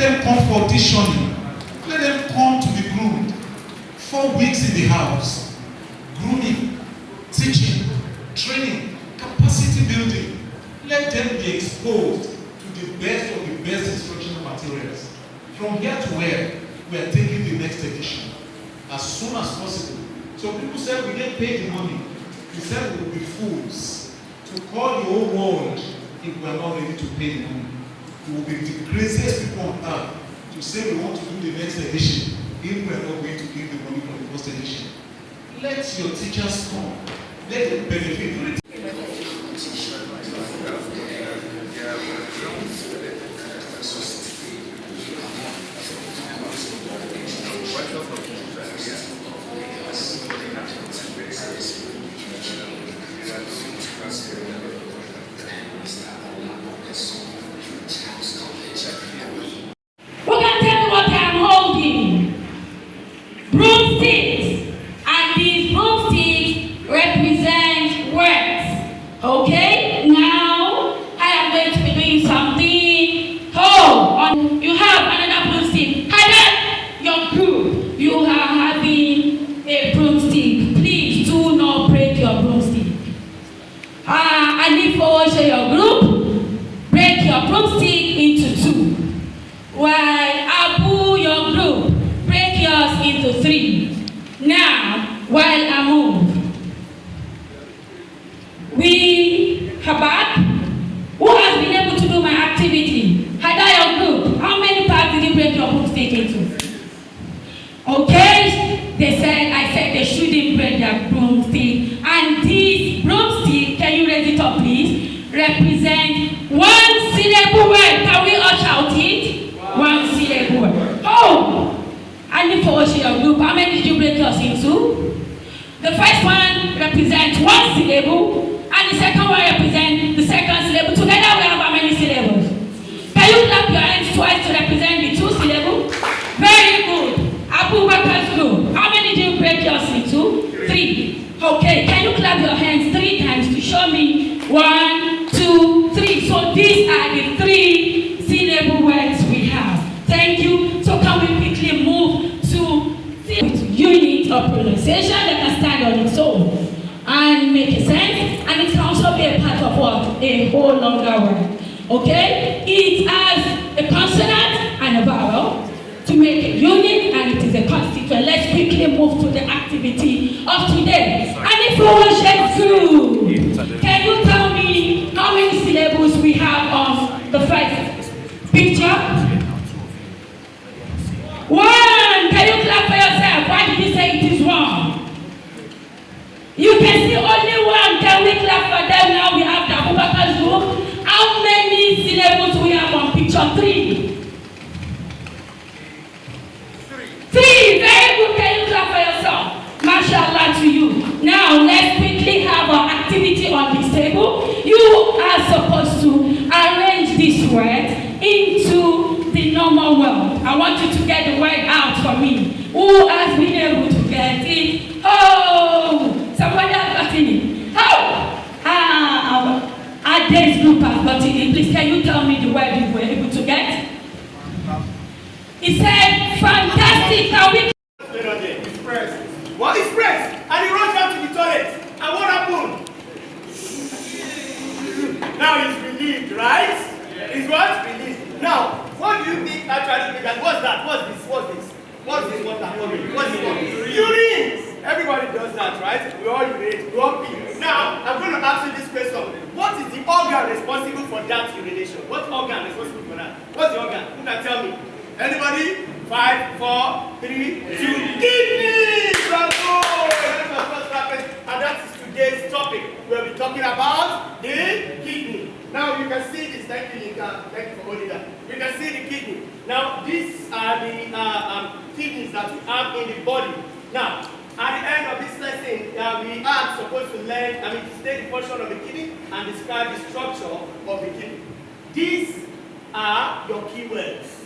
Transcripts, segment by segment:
them come for auditioning. Let them come to be groomed. 4 weeks in the house. Grooming, teaching, training, capacity building. Let them be exposed to the best of the best instructional materials. From here to where we are taking the next edition as soon as possible. So people said we get paid the money. We said we will be fools to call the whole world if we are not ready to pay the money. We will be the craziest people on earth to say we want to do the next edition if we are not going to give the money for the first edition. Let your teachers come. Let them benefit. Broomsticks, and these broomsticks represent words. Okay, now I am going to be doing something. You have another broomstick. Hi there, your group. You are having a broomstick. Please do not break your broomstick. I need for your group. Break your broomstick into 2. While Abu, your group, break yours into 3. Now, while I move, we Habak, who has been able to do my activity? Hadaya group, how many parts did you break your broomstick into? Okay, I said they shouldn't break their broomstick. And this broomstick, can you raise it up please? Represent 1 syllable word. Can we all shout it? 1 syllable word. I need for your group. How many did you break yours into? The first one represents 1 syllable, and the second one represents the second syllable. Together we have how many syllables? Can you clap your hands twice to represent the 2 syllables? Very good. Abu Bakar's group. How many did you break yours into? 3. Okay. Can you clap your hands 3 times to show me? 1, 2, 3. So these are the 3 syllable words we have. Thank you. So can we quickly move to unit of pronunciation that can stand on its own and make sense, and it can also be a part of what? A whole longer word. Okay? It has a consonant and a vowel to make a unit, and it is a constituent. Let's quickly move to the activity of today. And if we watch through, can you tell me how many syllables we have on the first picture? 1. Can you clap for yourself? Why did you say it is 1? You can see only 1. Can we clap for them now? We have the Abubakar's group. How many syllables we have on picture 3? 3. Very good. Can you clap for yourself? Mashallah to you. Now let's quickly have our activity on this table. You are supposed to arrange these words into the normal world. I want you to get the word out for me. Who has been able to get it? Somebody has gotten it. Adam's group has gotten it. Please, can you tell me the word you were able to get? He said, fantastic. Now we What is pressed? And he runs down to the toilet. And what happened? Now he's relieved, right? He's what? Relieved. Now, what do you think actually made that? What's that? What's this? What's this? What's this water? What's this water? Urine! Everybody does that, right? We all urinate, we all pee. Now, I'm going to ask you this question. What is the organ responsible for that urination? What organ is responsible for that? What's the organ? Who can tell me? Anybody? 5, 4, 3, 2, kidneys! Bravo! And that is today's topic. We'll be talking about the kidney. Now you can see this. Thank you, Linka. Thank you for holding that. You can see the kidney. Now these are the kidneys that we have in the body. Now, at the end of this lesson, we are supposed to learn, to state the function of the kidney and describe the structure of the kidney. These are your keywords.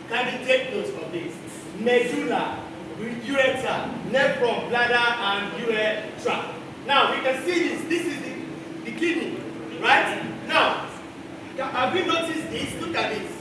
Can you take notes of this? Medulla, ureter, nephron, bladder, and urethra. Now, we can see this. This is the kidney, right? Now, have you noticed this? Look at this.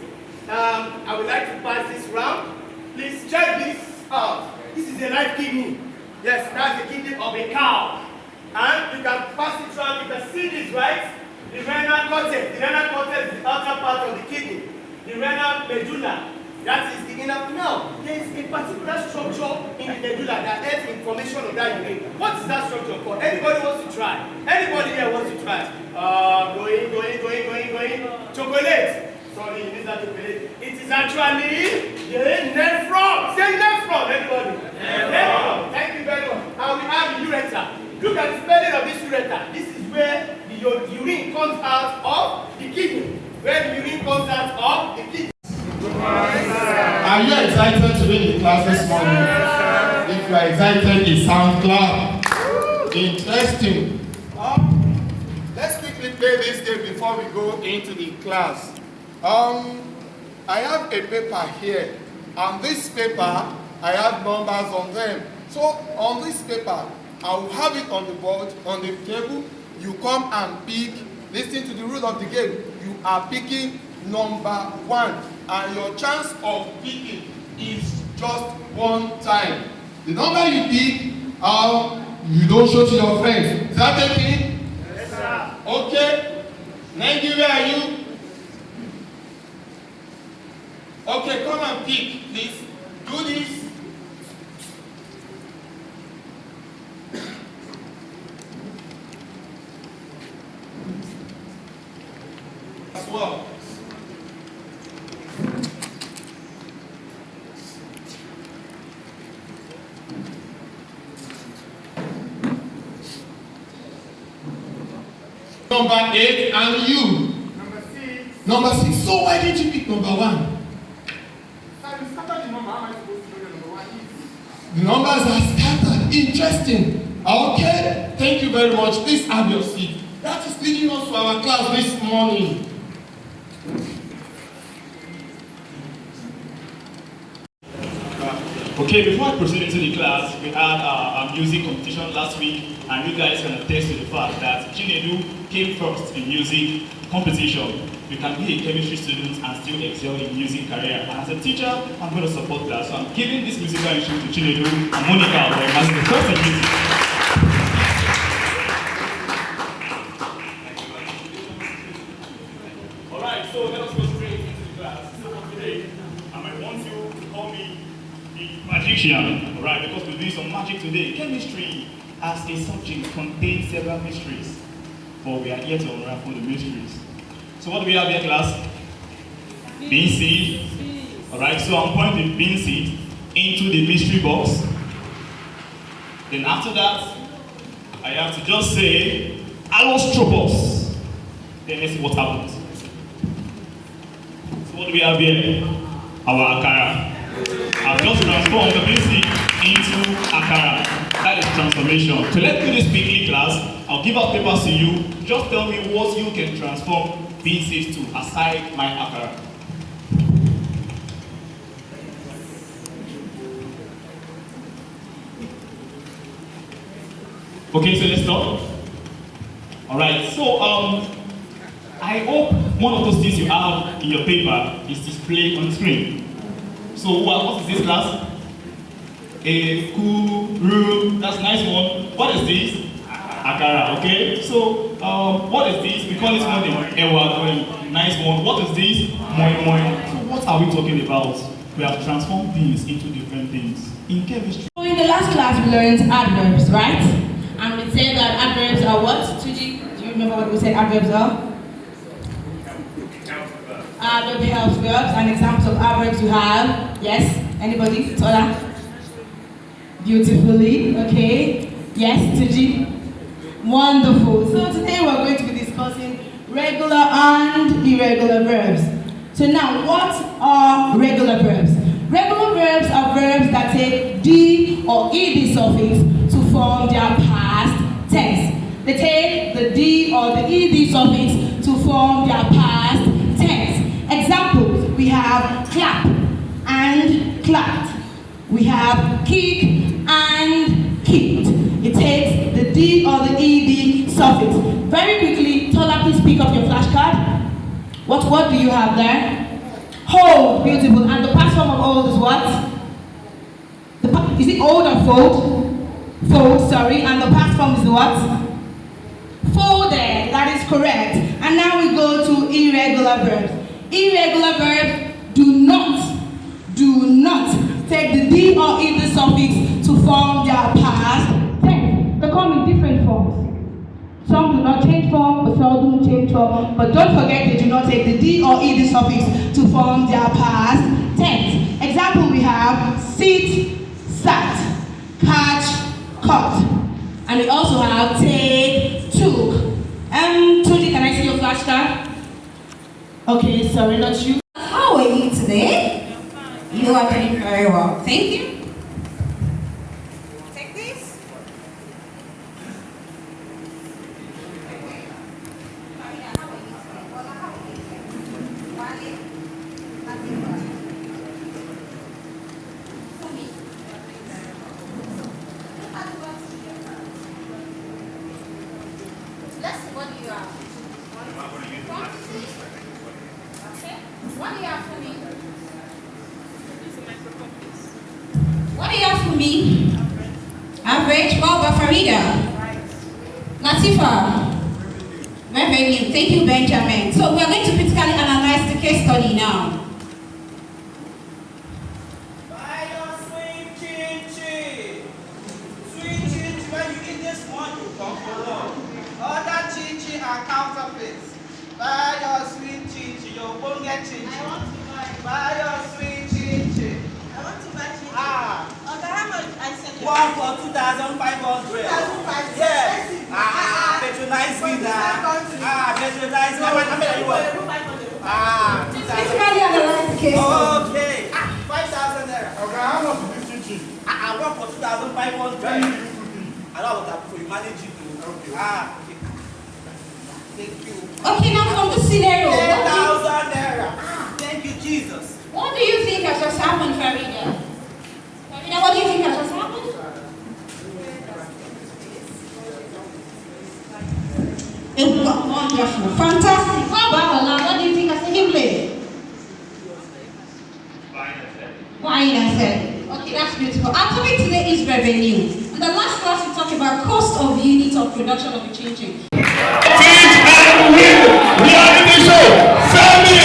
I would like to pass this round. Please check this out. This is a live kidney. Yes, that's the kidney of a cow. And you can pass it around. You can see this, right? The renal cortex. The renal cortex is the outer part of the kidney. The renal medulla. That is the inner. Now, there is a particular structure in the medulla that has information of that urine. What is that structure called? Anybody wants to try? Anybody here wants to try? Going. Chocolate. Sorry, it is not chocolate. It is actually the nephron. Say nephron, everybody. Nephron. Thank you very much. And we have the ureter. Look at the spelling of this ureter. This is where the urine comes out of the kidney. Where the urine comes out of the kidney. Are you excited to be in class this morning? If you are excited, a sound clap. Interesting. Let's quickly play this game before we go into the class. I have a paper here. On this paper, I have numbers on them. So on this paper, I will have it on the board, on the table. You come and pick. Listen to the rule of the game. You are picking number 1, and your chance of picking is just one time. The number you pick, you don't show to your friends. Is that okay? Yes, sir. Okay. Nigeria, are you? Okay, come and pick, please. Do this. As well. Number 8, and you? Number 6. Number 6. So why did you pick number 1? The numbers are scattered. Interesting. Okay. Thank you very much. Please have your seat. That is leading us to our class this morning. Okay, before I proceed into the class, we had a music competition last week, and you guys can attest to the fact that Chinedu came first in music competition. You can be a chemistry student and still excel in music career. And as a teacher, I'm going to support that. So I'm giving this musical instrument to Chinedu and Monica as the first in music. Alright, so let us go straight into the class. So for today, I might want you to call me the magician. Alright, because we're doing some magic today. Chemistry as a subject contains several mysteries, but we are here to unravel the mysteries. So what do we have here, class? Bean seed. Alright, so I'm pointing the bean seed into the mystery box. Then after that, I have to just say, allostropos. Then let's see what happens. So what do we have here? Our akara. I've just transformed the bean seed into akara. That is transformation. So let's do this quickly, class. I'll give out papers to you. Just tell me what you can transform bean seeds to aside my akara. Okay, so let's start. Alright, so I hope one of those things you have in your paper is displayed on the screen. So what is this, class? A kuru, that's a nice one. What is this? Akara, okay? So what is this? We call this one the ewa, nice one. What is this? Moi moi. So what are we talking about? We have transformed things into different things in chemistry. So in the last class we learned adverbs, right? And we said that adverbs are what? Tuji, do you remember what we said adverbs are? Adverb helps verbs, and examples of adverbs you have. Yes? Anybody? Tola? Beautifully, okay. Yes, Tuji? Wonderful. So today we're going to be discussing regular and irregular verbs. So now, what are regular verbs? Regular verbs are verbs that take D or ED suffix to form their past tense. They take the D or the ED suffix to form their past tense. Examples, we have clap and clapped. We have kick and kicked. It takes the D or the ED suffix. Very quickly, Tola, please pick up your flashcard. What do you have there? Hold, beautiful. And the past form of hold is what? Is it hold or fold? Fold, sorry. And the past form is what? Folded. That is correct. And now we go to irregular verbs. Irregular verbs do not take the D or E the suffix to form their past tense. They come in different forms. Some do not change form, but some do change form. But don't forget they do not take the D or E the suffix to form their past tense. Example we have sit, sat, catch, caught. And we also have take, took. Tuji, can I see your flashcard? Okay, sorry, not you. How are you today? You are doing very well. Thank you. Take this. Let's see what you have. What do you have for me? What do you have for me? Average. What about Farida? Latifa. Revenue. Thank you, Benjamin. So we are going to critically analyze the case study now. Buy your sweet chin-chin. Sweet chin-chin, when you eat this one, you come for love. Other chin-chin are counterfeits. Buy your sweet chin-chin, you won't get chin-chin. I want to buy. Buy your sweet chin-chin. I want to buy chicken. Ah. Okay, how much I said? One for 2,500. 2,500. Yes. Ah. Patronize me From now. this country. Patronize me. How many are you want? 500. 2,000. Critically analyze the case study. Okay. 5,000 naira. Okay, how much is this chinchin? I want for 2,500. Then you do cooking. I don't want that for you manage it too. Okay. Okay. Thank you. Okay, now from the scenario, 10,000 naira. Thank you, Jesus. what do you think has just happened, Farida? Farida, what do you think has just happened? Wonderful, fantastic. How about Ola? What do you think has taken place? Fine and said. Okay, that's beautiful. Our topic today is revenue. In the last class, we talked about cost of unit of production of a chinchin. We are in the show. Family.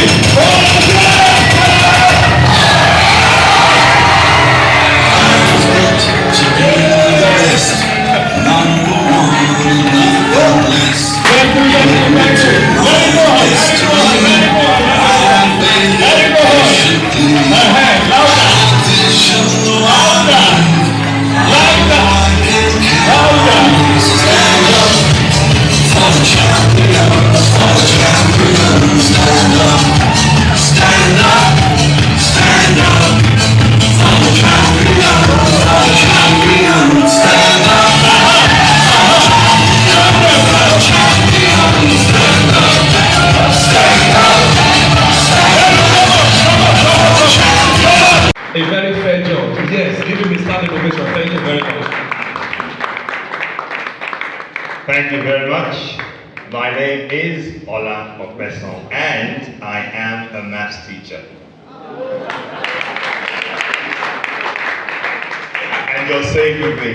A very fair job. Yes, giving me standing ovation. Thank you very much. Thank you very much. My name is Ola Okmeson and I am a maths teacher. And you're safe with me.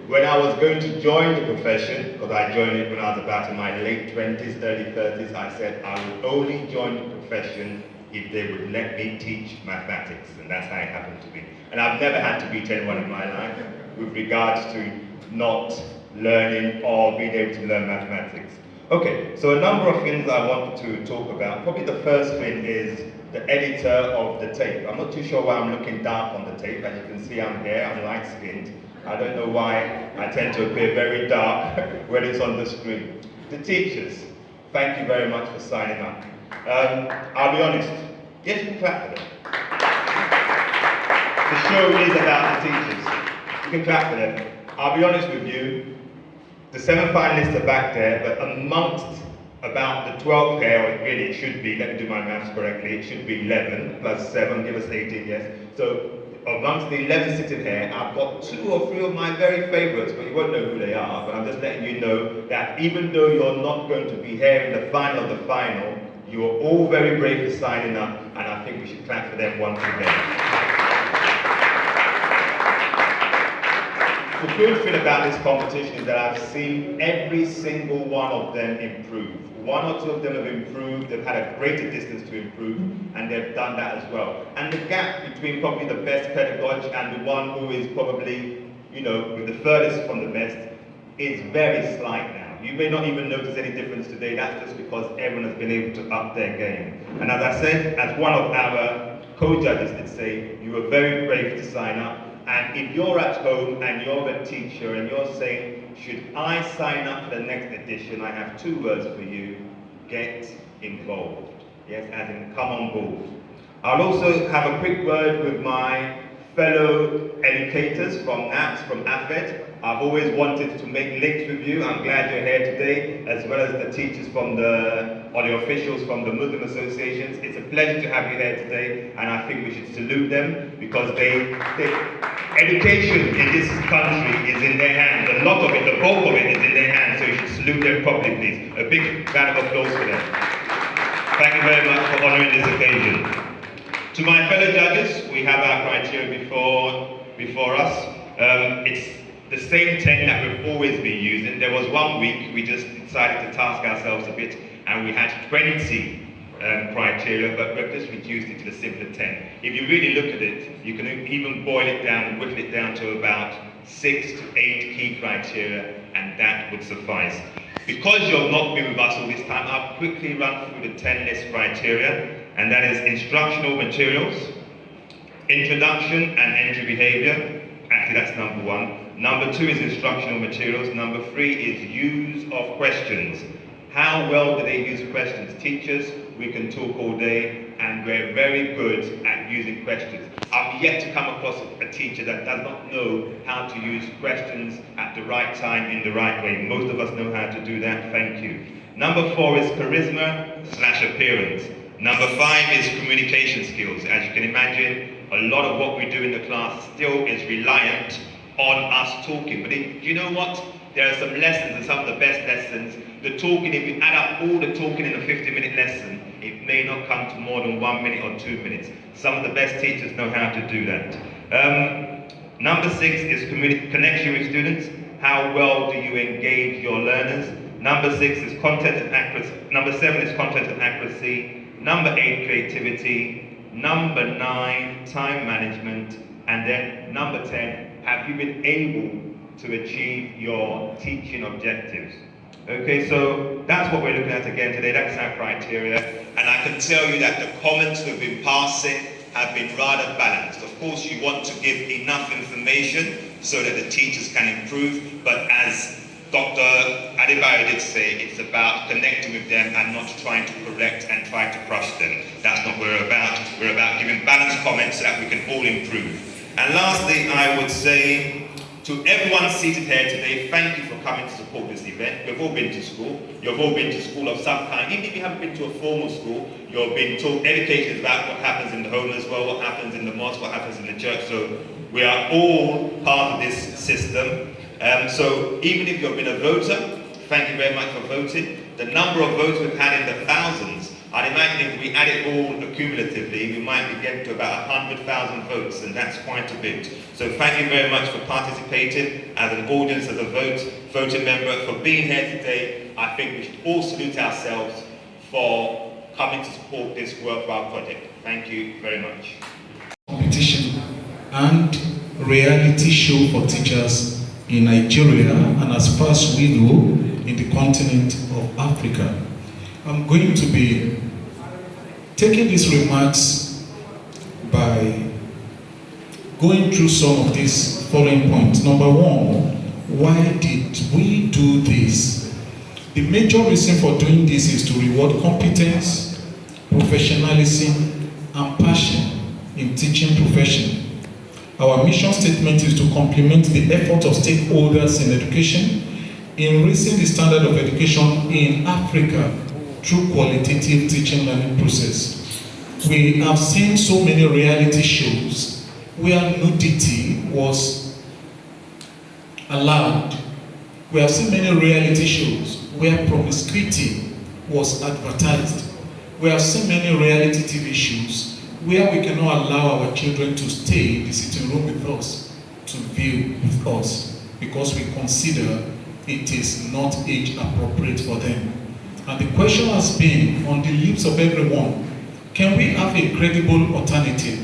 When I was going to join the profession, because I joined it when I was about in my late 20s, early 30s, I said I would only join the profession if they would let me teach mathematics, and that's how it happened to be. And I've never had to beat anyone in my life with regards to not learning or being able to learn mathematics. Okay, so a number of things I want to talk about. Probably the first thing is the editor of the tape. I'm not too sure why I'm looking dark on the tape. As you can see, I'm here, I'm light-skinned. I don't know why I tend to appear very dark when it's on the screen. The teachers, thank you very much for signing up. I'll be honest, yes, you can clap for them. The show is about the teachers. You can clap for them. I'll be honest with you, the 7 finalists are back there, but amongst about the 12 pair, or really it should be, let me do my maths correctly, it should be 11 plus 7, give us 18, yes. So amongst the 11 sitting here, I've got 2 or 3 of my very favorites, but you won't know who they are, but I'm just letting you know that even though you're not going to be here in the final of the final, You are all very brave for signing up, and I think we should clap for them once again. The good thing about this competition is that I've seen every single one of them improve. One or two of them have improved, they've had a greater distance to improve, and they've done that as well. And the gap between probably the best pedagogue and the one who is probably, with the furthest from the best is very slight now. You may not even notice any difference today. That's just because everyone has been able to up their game. And as I said, as one of our co-judges did say, you were very brave to sign up. And if you're at home and you're a teacher and you're saying, should I sign up for the next edition, I have two words for you: get involved. Yes, as in come on board. I'll also have a quick word with my fellow educators from NAPS, from AFED. I've always wanted to make links with you. I'm glad you're here today, as well as the teachers or the officials from the Muslim associations. It's a pleasure to have you here today, and I think we should salute them because education in this country is in their hands. A lot of it, the bulk of it is in their hands, so you should salute them properly, please. A big round of applause for them. Thank you very much for honouring this occasion. To my fellow judges, we have our criteria before us. It's the same 10 that we've always been using. There was 1 week we just decided to task ourselves a bit, and we had 20 criteria, but we've just reduced it to the simpler 10. If you really look at it, you can even boil it down and whittle it down to about 6 to 8 key criteria, and that would suffice. Because you've not been with us all this time, I'll quickly run through the 10 list criteria, and that is instructional materials, introduction and entry behavior. Actually, that's number 1. Number 2 is instructional materials. Number 3 is use of questions. How well do they use questions? Teachers, we can talk all day, and we're very good at using questions. I've yet to come across a teacher that does not know how to use questions at the right time in the right way. Most of us know how to do that. Thank you. Number 4 is charisma/appearance. Number 5 is communication skills. As you can imagine, a lot of what we do in the class still is reliant on us talking. But you know what? There are some lessons, and some of the best lessons. The talking, if you add up all the talking in a 50-minute lesson, it may not come to more than 1 minute or 2 minutes. Some of the best teachers know how to do that. Number 6 is connection with students. How well do you engage your learners? Number 6 is content and accuracy. Number 7 is content and accuracy. Number 8, creativity. Number 9, time management. And then number 10, have you been able to achieve your teaching objectives? Okay, so that's what we're looking at again today. That's our criteria. And I can tell you that the comments we've been passing have been rather balanced. Of course, you want to give enough information so that the teachers can improve, but as Dr. Adebayo did say, it's about connecting with them and not trying to correct and try to crush them. That's not what we're about. We're about giving balanced comments so that we can all improve. And lastly, I would say to everyone seated here today, thank you for coming to support this event. We've all been to school. You've all been to school of some kind. Even if you haven't been to a formal school, you've been educated about what happens in the home as well, what happens in the mosque, what happens in the church. So we are all part of this system. So even if you've been a voter, thank you very much for voting. The number of votes we've had in the thousands, I'd imagine if we add it all accumulatively, we might be getting to about 100,000 votes, and that's quite a bit. So thank you very much for participating as an audience, as a voting member, for being here today. I think we should all salute ourselves for coming to support this worthwhile project. Thank you very much. Competition and reality show for teachers in Nigeria and as far as we know in the continent of Africa. I'm going to be taking these remarks by going through some of these following points. Number 1, why did we do this? The major reason for doing this is to reward competence, professionalism, and passion in teaching profession. Our mission statement is to complement the effort of stakeholders in education in raising the standard of education in Africa through qualitative teaching learning process. We have seen so many reality shows where nudity was allowed. We have seen many reality shows where promiscuity was advertised. We have seen many reality TV shows where we cannot allow our children to stay in the sitting room with us, to view with us, because we consider it is not age appropriate for them. And the question has been on the lips of everyone, can we have a credible alternative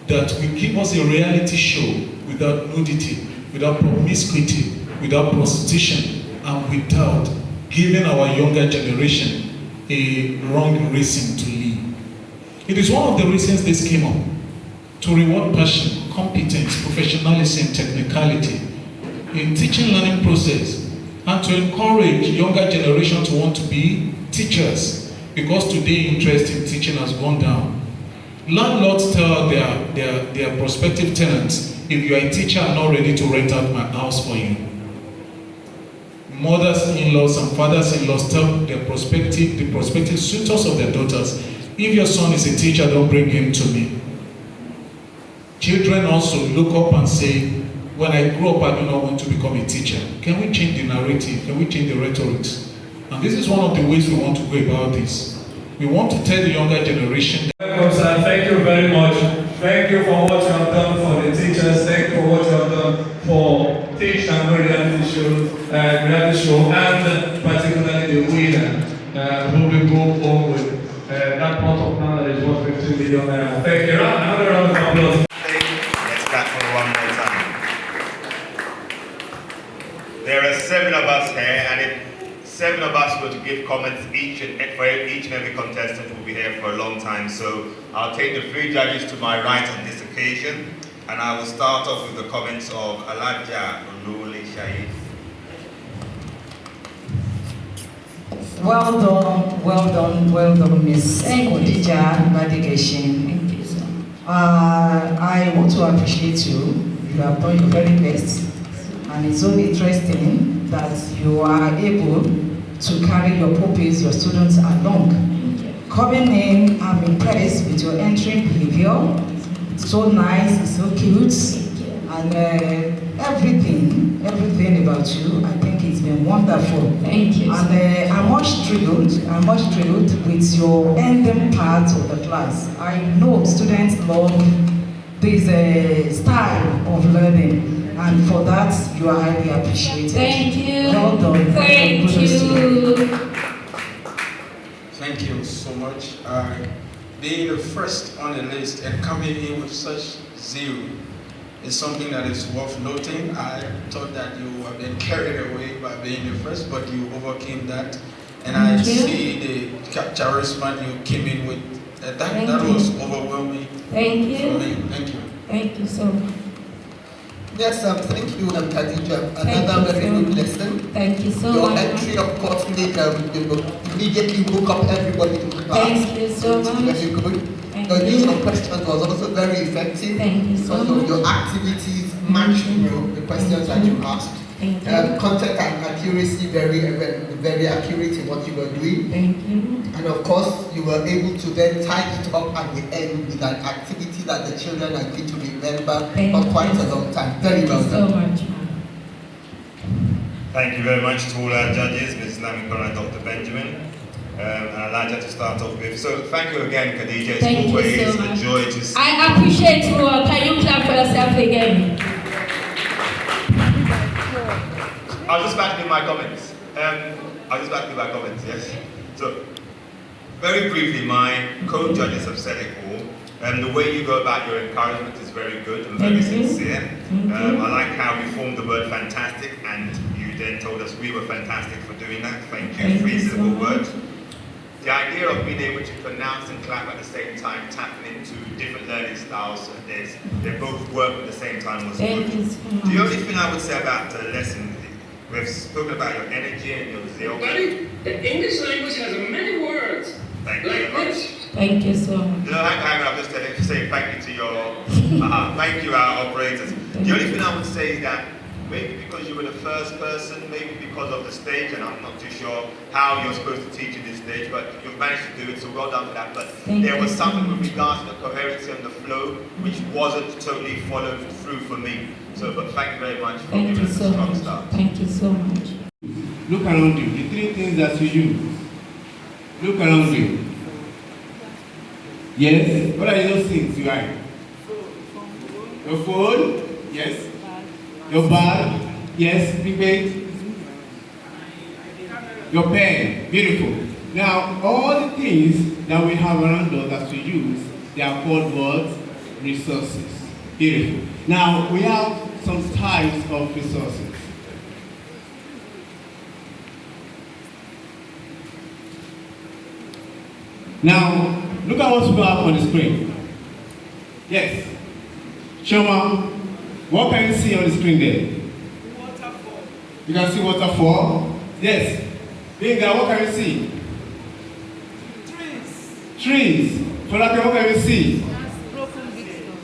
that will give us a reality show without nudity, without promiscuity, without prostitution, and without giving our younger generation a wrong reason to live? It is one of the reasons this came up, to reward passion, competence, professionalism, technicality in teaching learning process, and to encourage younger generation to want to be teachers, because today interest in teaching has gone down. Landlords tell their prospective tenants, if you are a teacher, I'm not ready to rent out my house for you. Mothers-in-laws and fathers-in-laws tell the prospective suitors of their daughters, if your son is a teacher, don't bring him to me. Children also look up and say, when I grow up, I do not want to become a teacher. Can we change the narrative? Can we change the rhetorics? And this is one of the ways we want to go about this. We want to tell the younger generation. Welcome, sir. Thank you very much. Thank you for what you have done for the teachers. Thank you for what you have done for Teach and reality show, and particularly the winner, who will go home with that pot of now that is worth 15 million naira. Thank you. Another round of applause. Let's clap for one more time. There are 7 of us here, and if 7 of us were to give comments each and every contestant will be here for a long time. So I'll take the 3 judges to my right on this occasion, and I will start off with the comments of Alaja Olule Shaif. Well done, Miss Khadija Badigeshin. Thank you, sir. I want to appreciate you. You have done your very best, and it's so interesting that you are able to carry your pupils, your students along. Coming in, I'm impressed with your entering behavior. It's so nice, it's so cute, and everything about you. I think it's been wonderful. Thank you. And I'm much thrilled with your ending part of the class. I know students love this style of learning, and for that you are highly appreciated. Thank you. Well done. Thank you. Thank you so much. Being the first on the list and coming in with such zeal is something that is worth noting. I thought that you have been carried away by being the first, but you overcame that. And I see the charisma you came in with. That was overwhelming for me. Thank you. Thank you so much. Yes, thank you, Khadija. Another very good lesson. Thank you so Your much. entry, of course, immediately woke up everybody in the class. Thank you so much. Very good. Your use of questions was also very effective. Thank you so because much. your activities matched the questions that you asked. Thank you. Content and accuracy, very accurate in what you were doing. Thank you. And of course, you were able to then tie it up at the end with an activity that the children are going to remember for quite a long time. Very well done. Thank you so much. Thank you very much to all our judges, Mrs. Namikona and Dr. Benjamin. And I'd like to start off with. So thank you again, Khadija. It's always a joy to see. I appreciate you all. Can you clap for yourself again? I'll just back in my comments. Yes. So, very briefly, my co-judges have said it all. The way you go about your encouragement is very good and very sincere. I like how you formed the word fantastic, and you then told us we were fantastic for doing that. Thank you. 3 simple words. The idea of being able to pronounce and clap at the same time, tapping into different learning styles, they both work at the same time was good. The only thing I would say about the lesson, we've spoken about your energy and your zeal. Buddy, the English language has many words. Thank you very much. Thank you so much. No, hang on, I'm just saying thank you to your, thank you our operators. The only thing I would say is that maybe because you were the first person, maybe because of the stage, and I'm not too sure how you're supposed to teach in this stage, but you've managed to do it, so well done for that. But there was something with regards to the coherency and the flow, which wasn't totally followed through for me. So, but thank you very much for giving us a strong start. Thank you so much. Look around you. The 3 things that you use. Look around you. Yes. What are those things you like? Your phone? Yes. Your bag? Yes. Prepaid? Your pen? Beautiful. Now, all the things that we have around us that we use, they are called what? Resources. Beautiful. Now, we have some types of resources. Now, look at what we have on the screen. Yes. Shoma, what can you see on the screen there? Waterfall. You can see waterfall? Yes. Binga, what can you see? Trees. Falake, what can you see?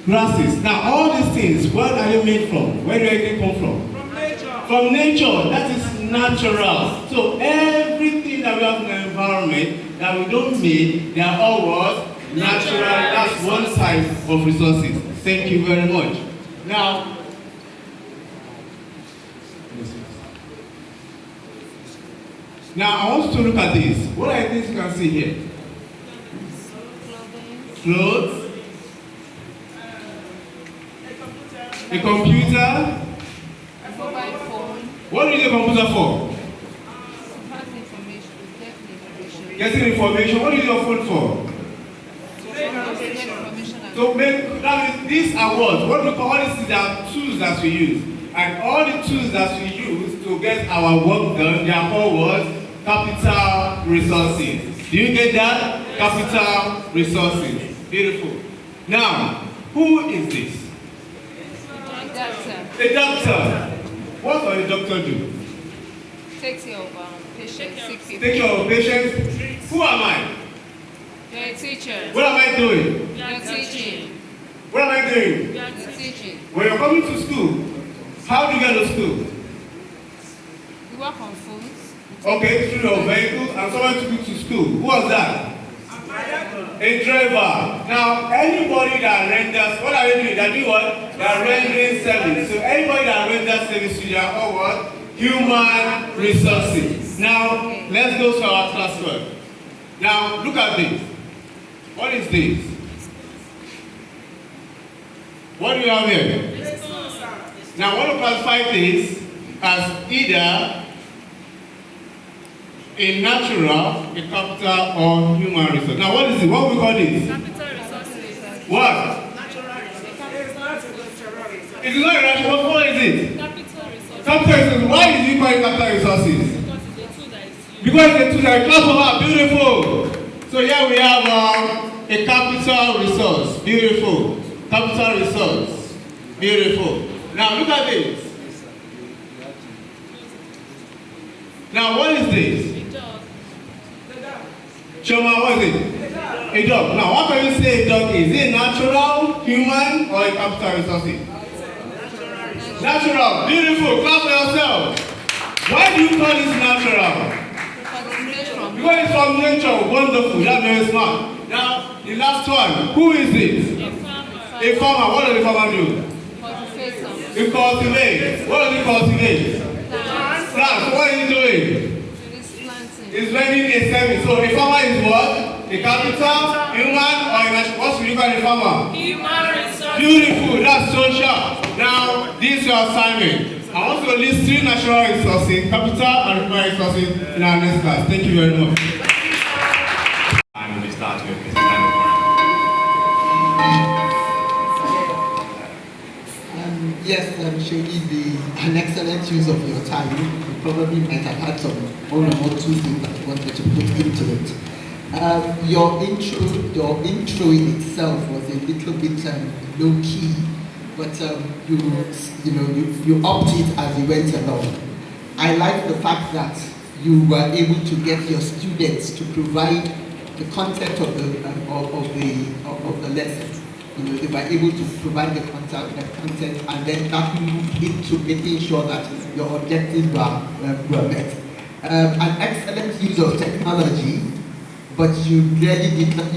Grasses. Now, all these things, where are they made from? Where do they come from? From nature. From nature. That is natural. So, everything that we have in the environment that we don't make, they are all what? Natural. That's one type of resources. Thank you very much. Now, I want you to look at this. What are the things you can see here? Clothes. A computer. A mobile phone. What do you need a computer for? Getting information. What do you need your phone for? So that means these are what we call all these are tools that we use. And all the tools that we use to get our work done, they are called what? Capital resources. Do you get that? Capital resources. Beautiful. Now, who is this? Doctor. A doctor. What does a doctor do? Take care of patients, sick people. Take care of patients. Who am I? You're a teacher. What am I doing? You're teaching. What am I doing? You're teaching. When you're coming to school, how do you get to school? We work on phones. Okay, through your vehicle and someone took you to school. Who was that? A driver. Now, anybody that renders, what are they doing? They're doing what? They're rendering service. So anybody that renders service, they are all what? Human resources. Now, let's go to our class work. Now, look at this. What is this? What do you have here? Now, I want to classify this as either a natural, a capital, or human resource. Now, what is it? What we call this? Capital resources. What? Natural resources. It is not a natural. What is it? Capital resources. Capital resources. Why is it called capital resources? Because it's a tool that is used. Because it's a tool that is class for her. Beautiful. So here we have a capital resource. Beautiful. Capital resource. Beautiful. Now look at this. Now what is this? Choma, what is it? A dog. Now what can you say a dog is? Is it natural, human, or a capital resource? Natural. Beautiful. Clap for yourself. Why do you call this natural? Because it's from nature. Wonderful. That's very smart. Now, the last one. Who is it? A farmer. What does a farmer do? He cultivates. What does he cultivate? Plants. What is he doing? He's rendering a service. So a farmer is what? A capital, human, or a natural? What should you call a farmer? Human resources. Beautiful. That's so sharp. Now, this is your assignment. I want to list 3 natural resources, capital and human resources in our next class. Thank you very much. And we start with Mr. Yes, Shogi, an excellent use of your time. You probably might have had some 1 or 2 things that you wanted to put into it. Your intro in itself was a little bit low key, but you upped it as you went along. I like the fact that you were able to get your students to provide the content of the lesson. They were able to provide the content, and then that moved into making sure that your objectives were met. An excellent use of technology, but you really did not,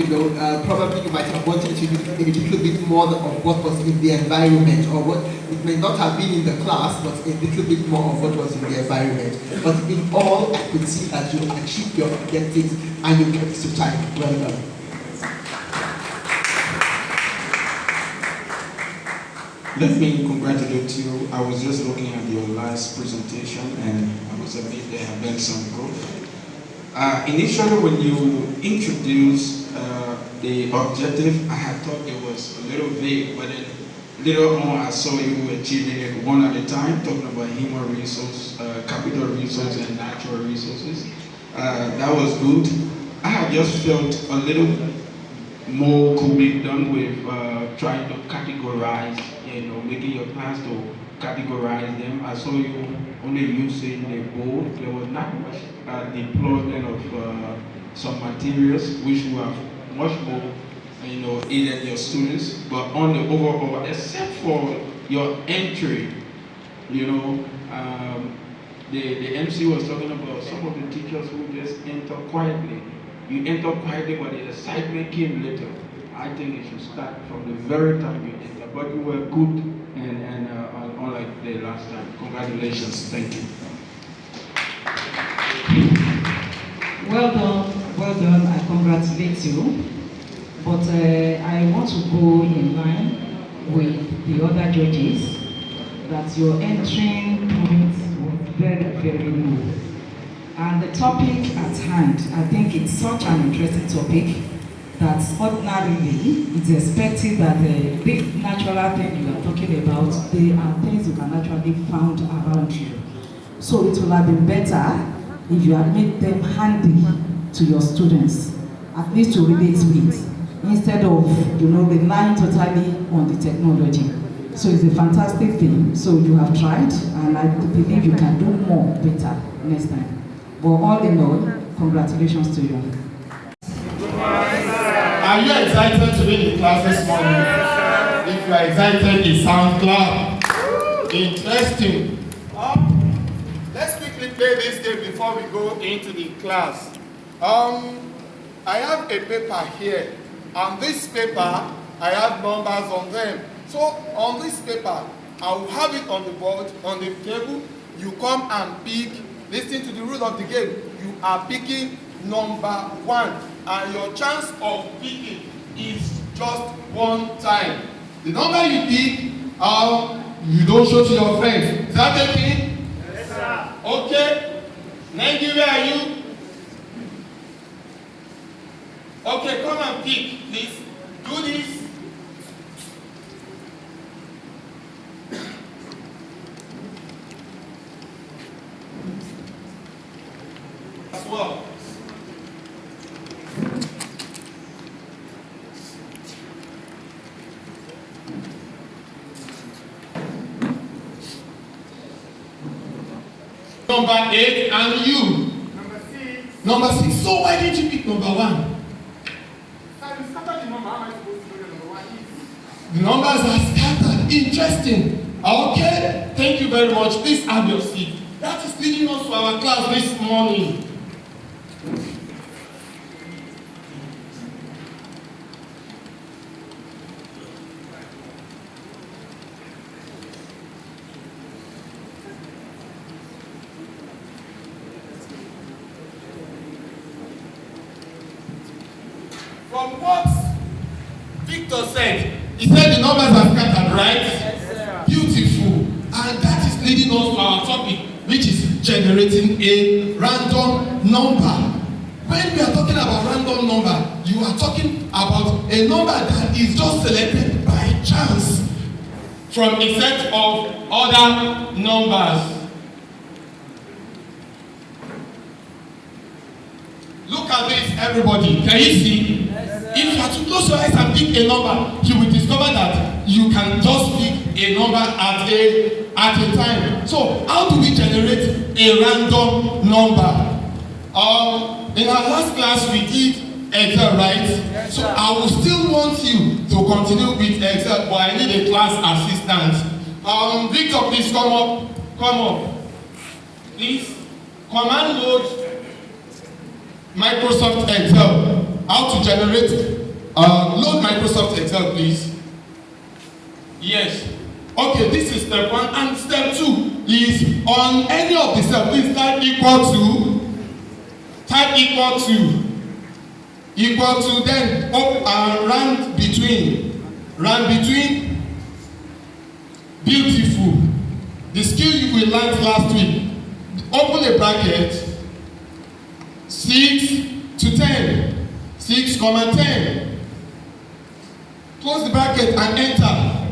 probably you might have wanted to do a little bit more of what was in the environment, or what it may not have been in the class, but a little bit more of what was in the environment. But in all, I could see that you achieved your objectives and you kept to time. Well done. Let me congratulate you. I was just looking at your last presentation and I must admit there have been some growth. Initially, when you introduced the objective, I had thought it was a little vague, but then later on I saw you achieving it one at a time, talking about human resource, capital resource, and natural resources. That was good. I had just felt a little more could be done with trying to categorize, making your plans to categorize them. I saw you only using the board. There was not much deployment of some materials which were much more, aided your students. But on the overall, except for your entry, the MC was talking about some of the teachers who just enter quietly. You enter quietly, but the excitement came later. I think it should start from the very time you enter. But you were good and unlike the last time. Congratulations. Thank you. Well done. I congratulate you. But I want to go in line with the other judges that your entering point was very, very low. And the topic at hand, I think it's such an interesting topic that ordinarily it's expected that this natural thing you are talking about, they are things you can actually find around you. So it will have been better if you had made them handy to your students, at least to relate with, instead of relying totally on the technology. So it's a fantastic thing. So you have tried, and I believe you can do more better next time. But all in all, congratulations to you. Are you excited to be in the class this morning? If you are excited, a sound clap. Interesting. Let's quickly play this game before we go into the class. I have a paper here. On this paper, I have numbers on them. So on this paper, I will have it on the board, on the table. You come and pick. Listen to the rule of the game. You are picking number 1, and your chance of picking is just one time. The number you pick, you don't show to your friends. Is that okay? Yes, sir. Okay. Nigeria, are you? Okay, come and pick, please. Do this. As well. Number 8, and you? Number 6. Number 6. So why did you pick number 1? The numbers are scattered. Interesting. Okay. Thank you very much. Please have your seat. That is leading us to our class this morning. From what Victor said, he said the numbers are scattered, right? Yes, sir. Beautiful. And that is leading us to our topic, which is generating a random number. When we are talking about random number, you are talking about a number that is just selected by chance from a set of other numbers. Look at this, everybody. Can you see? If you are to close your eyes and pick a number, you will discover that you can just pick a number at a time. So, how do we generate a random number? In our last class, we did Excel, right? Yes, so, I will still want you to continue with Excel, but I need a class assistant. Victor, please come up. Come up. Please. Command load Microsoft Excel. How to generate, load Microsoft Excel, please. Yes. Okay, this is step 1. And step 2 is on any of the cells. Please type equal to, then up and round between. learned last week. Open a bracket. 6 to 10. 6, 10. Close the bracket and enter.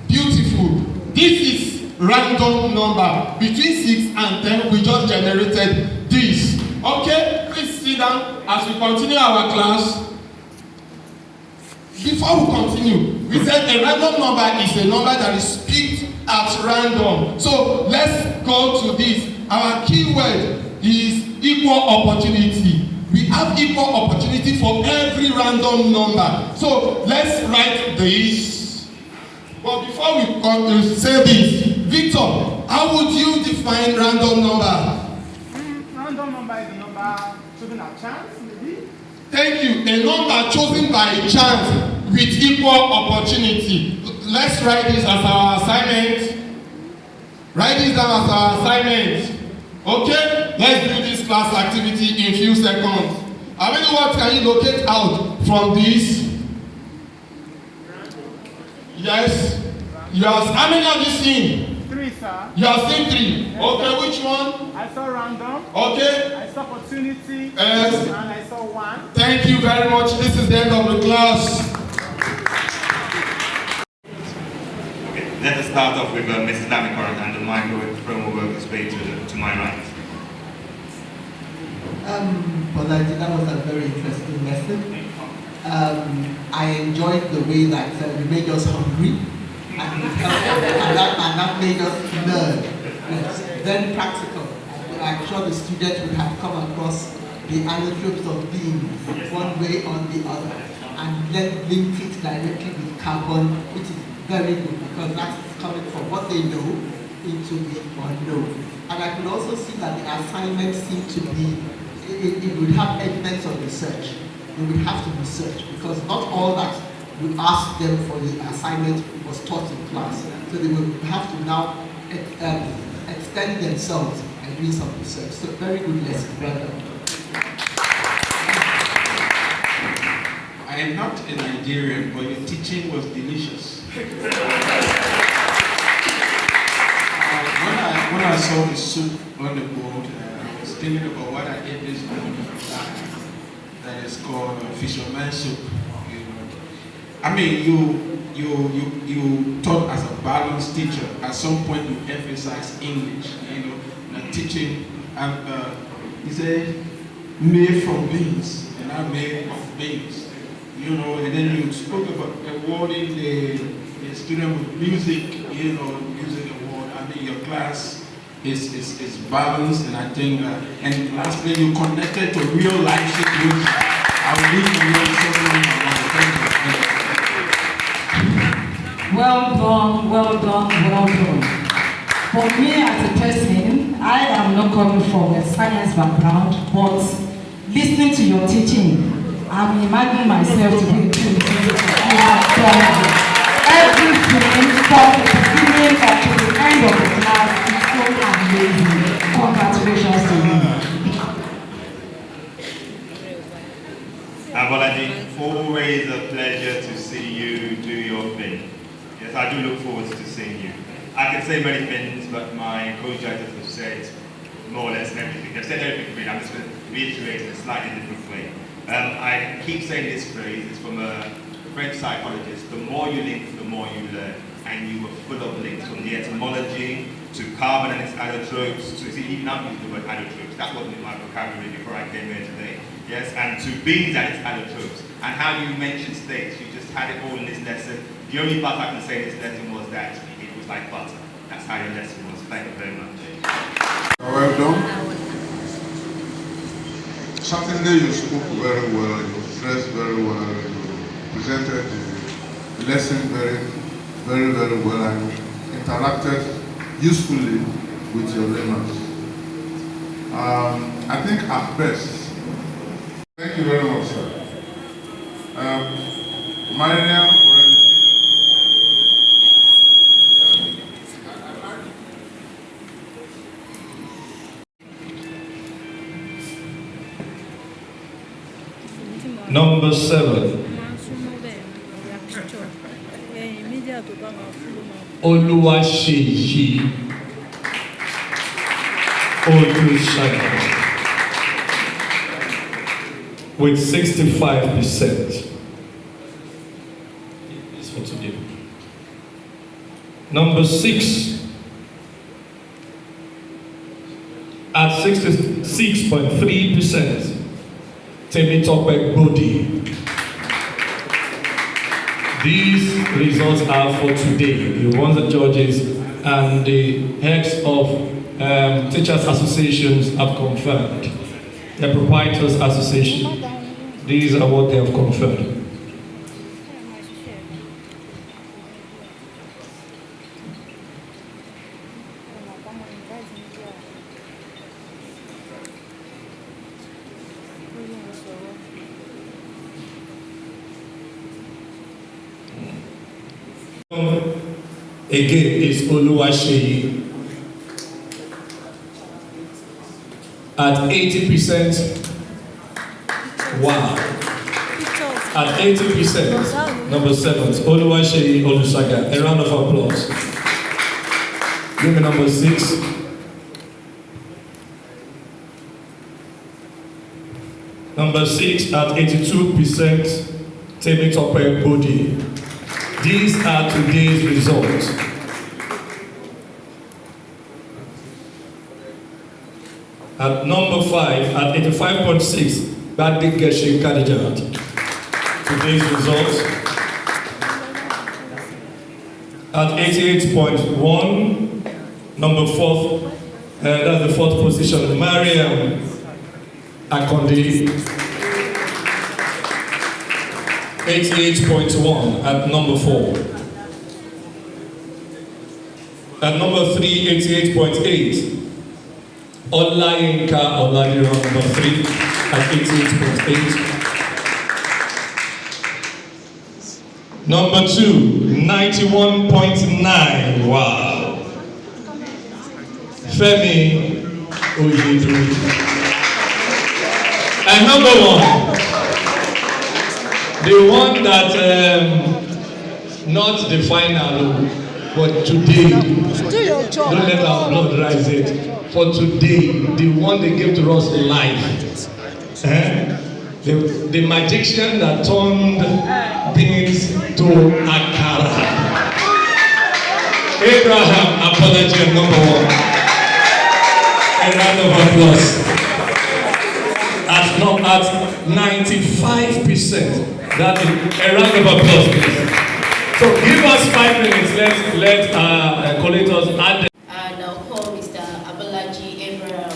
Beautiful. This is random number. Between 6 and 10, we just generated this. Okay? Please sit down as we continue our class. Before we continue, we said a random number is a number that is picked at random. So let's go to this. Our keyword is equal opportunity. We have equal opportunity for every random number. So let's write this. But before we say this, Victor, how would you define random number? Random number is a number chosen at chance, maybe. Thank you. A number chosen by chance with equal opportunity. Let's write this as our assignment. Write this down as our assignment. Okay? Let's do this class activity in few seconds. How many words can you locate out from this? Yes. You have, how many have you seen? 3, sir. You have seen 3. Yes, Okay, sir. which one? I saw random. Okay. I saw opportunity. Yes. And I saw 1. Thank you very much. This is the end of the class. Okay, let us start off with Mrs. Lamicor and the microwave promo workspace to my right. Bolaji, that was a very interesting lesson. I enjoyed the way that you made us hungry and that made us learn. It's very practical. I'm sure the students would have come across the allotropes of beings one way or the other and then link it directly with carbon, which is very good because that's coming from what they know into the unknown. And I could also see that the assignment seemed to be, it would have evidence of research. They would have to research because not all that we asked them for the assignment was taught in class. So they will have to now extend themselves and do some research. So very good lesson, brother. I am not a Nigerian, but your teaching was delicious. When I saw the soup on the board, I was thinking about what I ate this morning. That is called fisherman soup. You know, I mean, you taught as a balanced teacher. At some point, you emphasize English. You know, teaching. He said, made from beans, and I made of beans. You know, and then you spoke about awarding the student with music. You know, music award. I mean, your class is balanced, and I think, and lastly, you connected to real life situations. I will leave you with something. Well done, well done, well done. For me as a person, I am not coming from a science background, but listening to your teaching, I'm imagining myself to be a student. You have done everything from the beginning up to the end of the class. It's so amazing. Congratulations to you. Bolaji, always a pleasure to see you do your thing. Yes, I do look forward to seeing you. I can say many things, but my co-judges have said more or less everything. They've said everything really. I'm just going to reiterate in a slightly different way. I keep saying this phrase, it's from a French psychologist: the more you link, the more you learn. And you were full of links from the etymology to carbon and its allotropes to, see, even I'm using the word allotropes. That wasn't in my vocabulary before I came here today. Yes, and to beans and its allotropes. And how you mentioned states, you just had it all in this lesson. The only part I can say in this lesson was that it was like butter. That's how your lesson was. Thank you very much. Well done. Something that you spoke very well, you dressed very well, you presented the lesson very well, and interacted usefully with your learners. I think at best, thank you very much, sir. Mariam already. Number 7. Oluwaseyi. Olusaga with 65%. It's for today. Number 6 at 66.3%. Temitope Bodi. These results are for today. The ones the judges and the heads of teachers associations have confirmed. The proprietors association. These are what they have confirmed. Again, is Oluwaseyi at 80%. Wow. At 80%. Number 7, Oluwaseyi Olusaga. A round of applause. Give me number 6. Number 6 at 82%. Temitope Bodi. These are today's results. At number 5, at 85.6, Badik Geshe Kadijat. Today's results. At 88.1, number 4th, that's the 4th position, Mariam Akonde. 88.1 at number 4. At number 3, 88.8. Olayinka Oladiran, number 3 at 88.8. Number 2, 91.9. Wow. Femi Oyedepo. And number 1. The one that, not the final, but today, don't let our blood rise it. For today, the one they gave to us life. The magician that turned beans to akara. Abraham Apology number 1. A round of applause. At 95%. That is a round of applause, please. So give us 5 minutes. Let collectors add them. And I'll call Mr. Abalaji Abraham.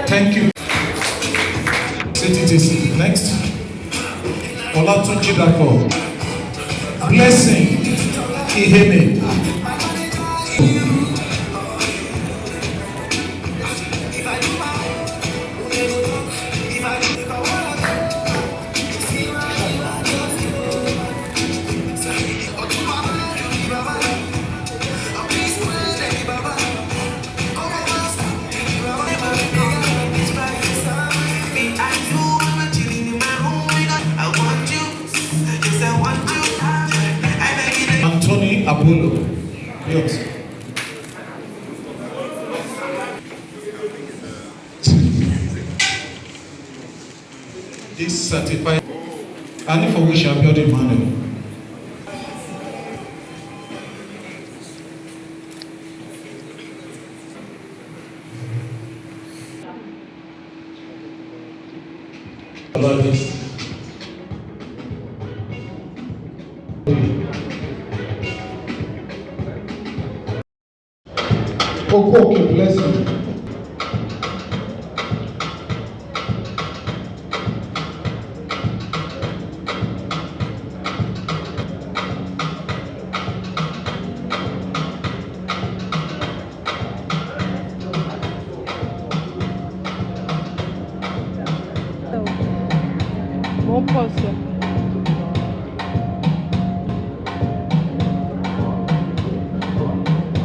Thank you. CTTC. Next. Olatunji Dapo. Blessing Iheme. Apollo. Yes. This certified, and for which I built a manual. About this. Okay, bless you. Não posso.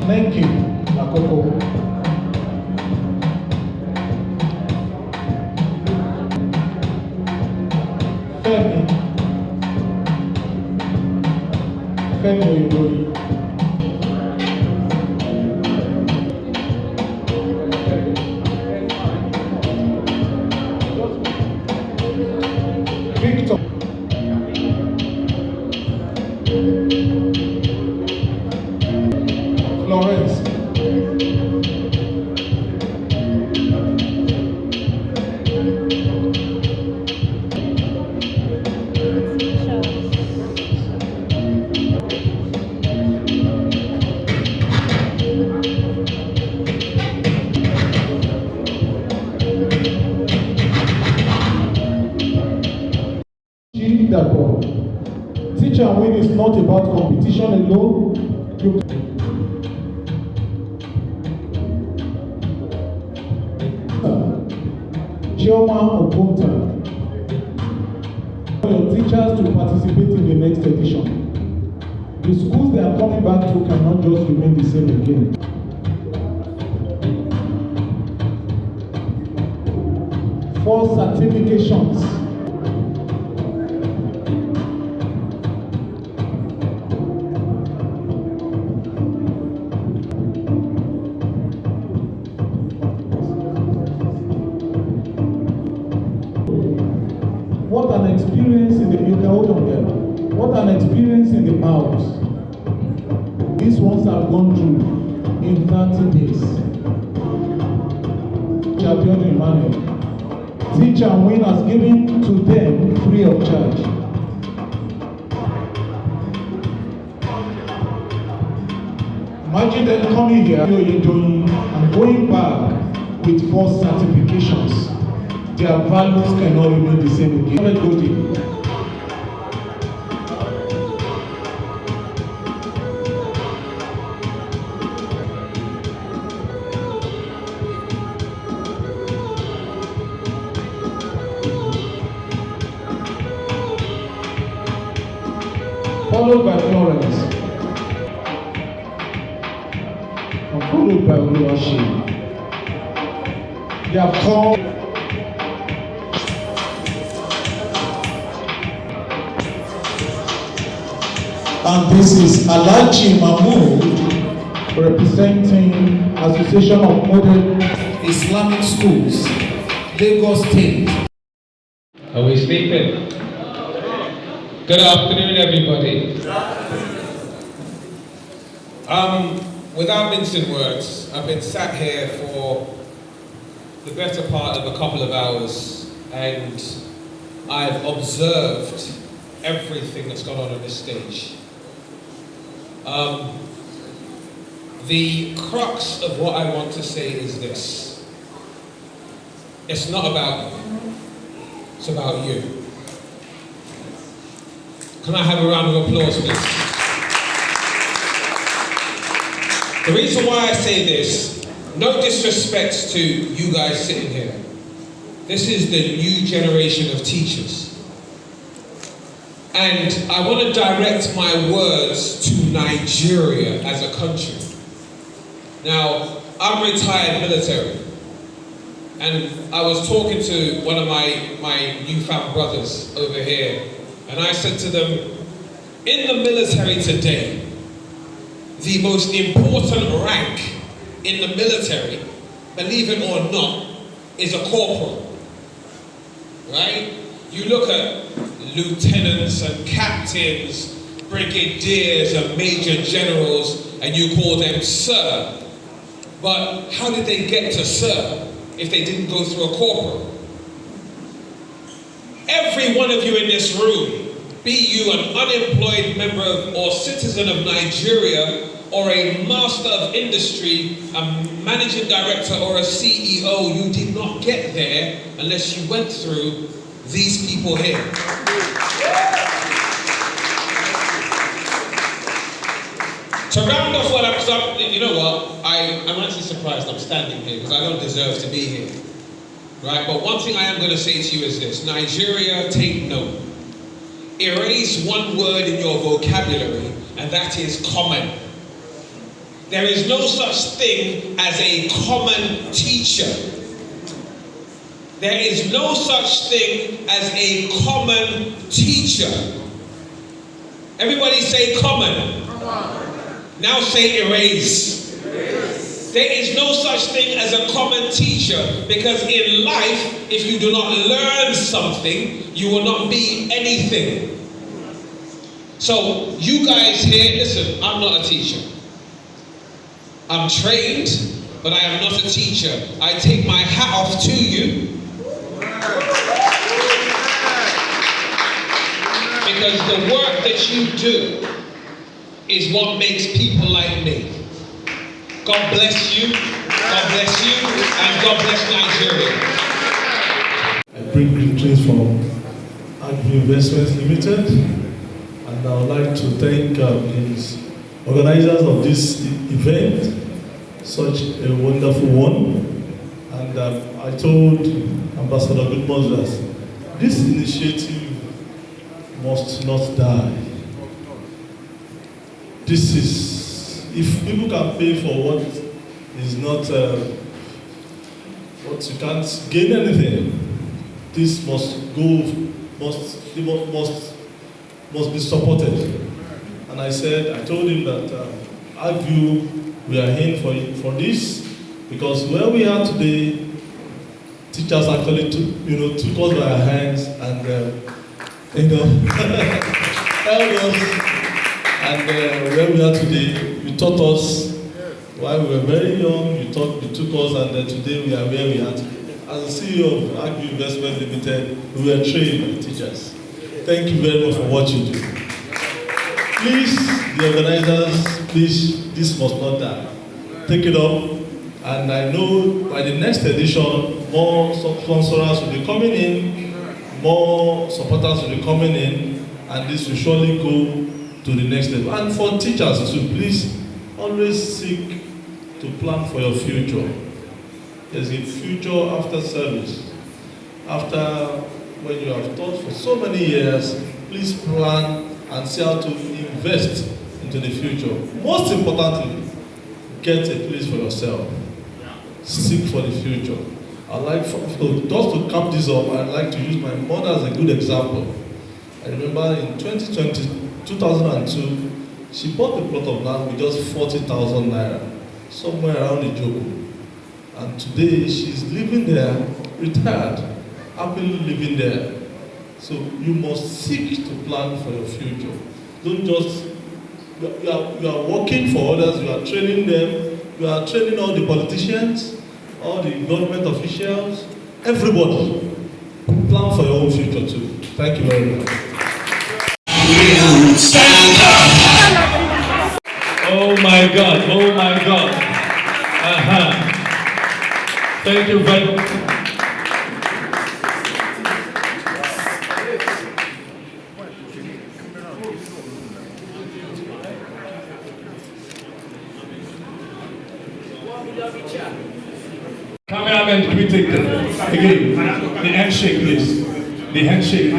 Thank you. Akoko. Fẹ́mi Oyèdọ́yìn. Victor. Florence. Teach and win is not about competition alone. Chioma Okonta. Your teachers to participate in the next edition. The schools they are coming back to cannot just remain the same again. For certifications. What an experience in the what an experience in the house. These ones have gone through in 30 days. Champion Emmanuel. Teach and Win has given to them free of charge. Imagine them coming here and going back with 4 certifications. Their values cannot remain the same again. Followed by Florence, and followed by Oluwaseyi. They have come. And this is Alhaji Mahmood, representing Association of Modern Islamic Schools, Lagos State. Are we sleeping? Good afternoon, everybody. Without mincing words, I've been sat here for the better part of a couple of hours, and I've observed everything that's gone on this stage. The crux of what I want to say is this. It's not about me, it's about you. Can I have a round of applause, please? The reason why I say this, no disrespect to you guys sitting here. This is the new generation of teachers. And I want to direct my words to Nigeria as a country. Now, I'm retired military. And I was talking to one of my newfound brothers over here. And I said to them, in the military today, the most important rank in the military, believe it or not, is a corporal. Right? You look at lieutenants and captains, brigadiers and major generals, and you call them sir. But how did they get to sir if they didn't go through a corporal? Every one of you in this room, be you an unemployed member of or citizen of Nigeria, or a master of industry, a managing director or a CEO, you did not get there unless you went through these people here. To round off what you know what, I'm actually surprised I'm standing here because I don't deserve to be here. Right, but one thing I am going to say to you is this: Nigeria, take note. Erase one word in your vocabulary, and that is common. There is no such thing as a common teacher. There is no such thing as a common teacher. Everybody say common. Now say erase. There is no such thing as a common teacher, because in life, if you do not learn something, you will not be anything. So you guys here, listen, I'm not a teacher. I'm trained, but I am not a teacher. I take my hat off to you, because the work that you do is what makes people like me. God bless you, and God bless Nigeria. I bring greetings from Agri Investments Limited, and I would like to thank the organizers of this event, such a wonderful one. And I told Ambassador Goodmons that this initiative must not die. This is, if people can pay for what is not, what you can't gain anything, this must be supported. And I told him that I view we are in for this, because where we are today, teachers actually took us by our hands and held us. And where we are today, you taught us while we were very young. You took us, and today we are where we are today. As the CEO of Agri Investment Limited, we were trained by teachers. Thank you very much for what you do. Please, the organizers, please, this must not die. Take it up, and I know by the next edition, more sponsors will be coming in, more supporters will be coming in, and this will surely go to the next level. And for teachers too, please always seek to plan for your future. There's a future after service. After when you have taught for so many years, please plan and see how to invest into the future. Most importantly, get a place for yourself. Seek for the future. I'd like just to cap this up, I'd like to use my mother as a good example. I remember in 2002, she bought a plot of land with just 40,000 naira, somewhere around Ijogo. And today she's living there, retired, happily living there. So you must seek to plan for your future. Don't just, you are working for others, you are training them, you are training all the politicians, all the government officials, everybody. Plan for your own future too. Thank you very much. Oh my God, oh my God. Thank you very much. Cameraman, can we take again the handshake, please? The handshake.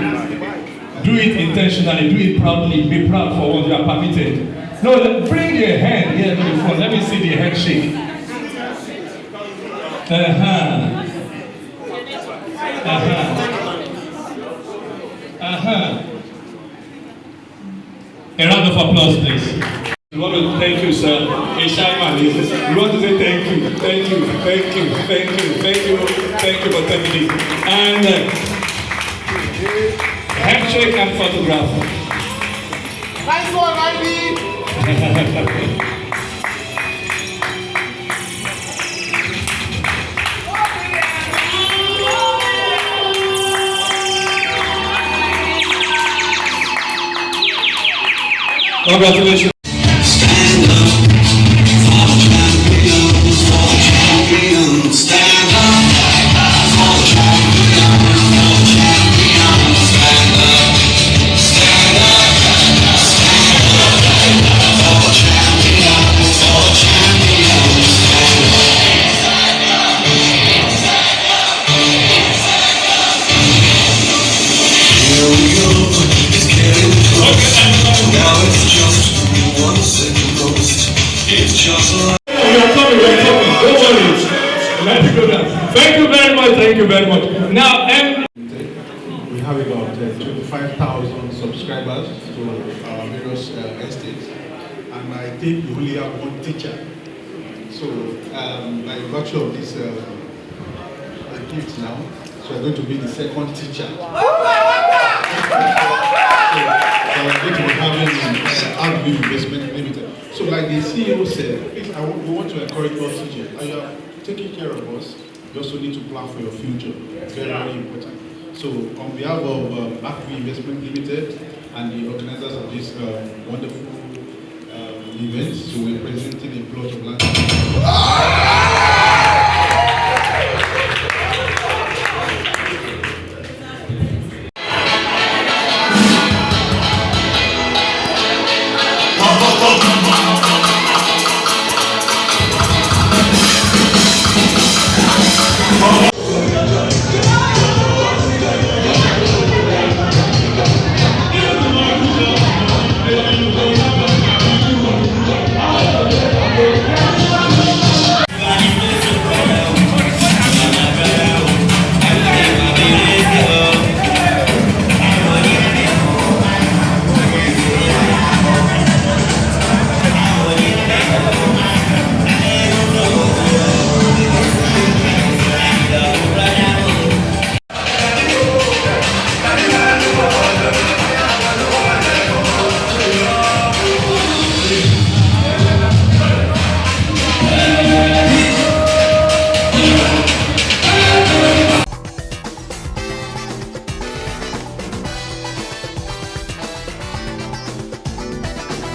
Do it intentionally, do it proudly, be proud for what you are permitted. No, bring your hand here to the front. Let me see the handshake. A round of applause, please. We want to thank you, sir. A shy man. We want to say thank you, thank you, thank you, thank you, thank you, thank you for taking this. And handshake and photograph. Nice one, Ivy. Congratulations. It's We're coming. Don't worry. Let me go down. Thank you very much. Now, we have about 25,000 subscribers to our various estates, and I think we only have one teacher. So, by virtue of this gift now, so I'm going to be the second teacher. So I'm going to be having Outwin Investment Limited. So, like the CEO said, please, we want to encourage all teachers. And you are taking care of us. You also need to plan for your future. It's very, very important. So, on behalf of Outwin Investment Limited and the organizers of this wonderful event, so we're presenting a plot of land.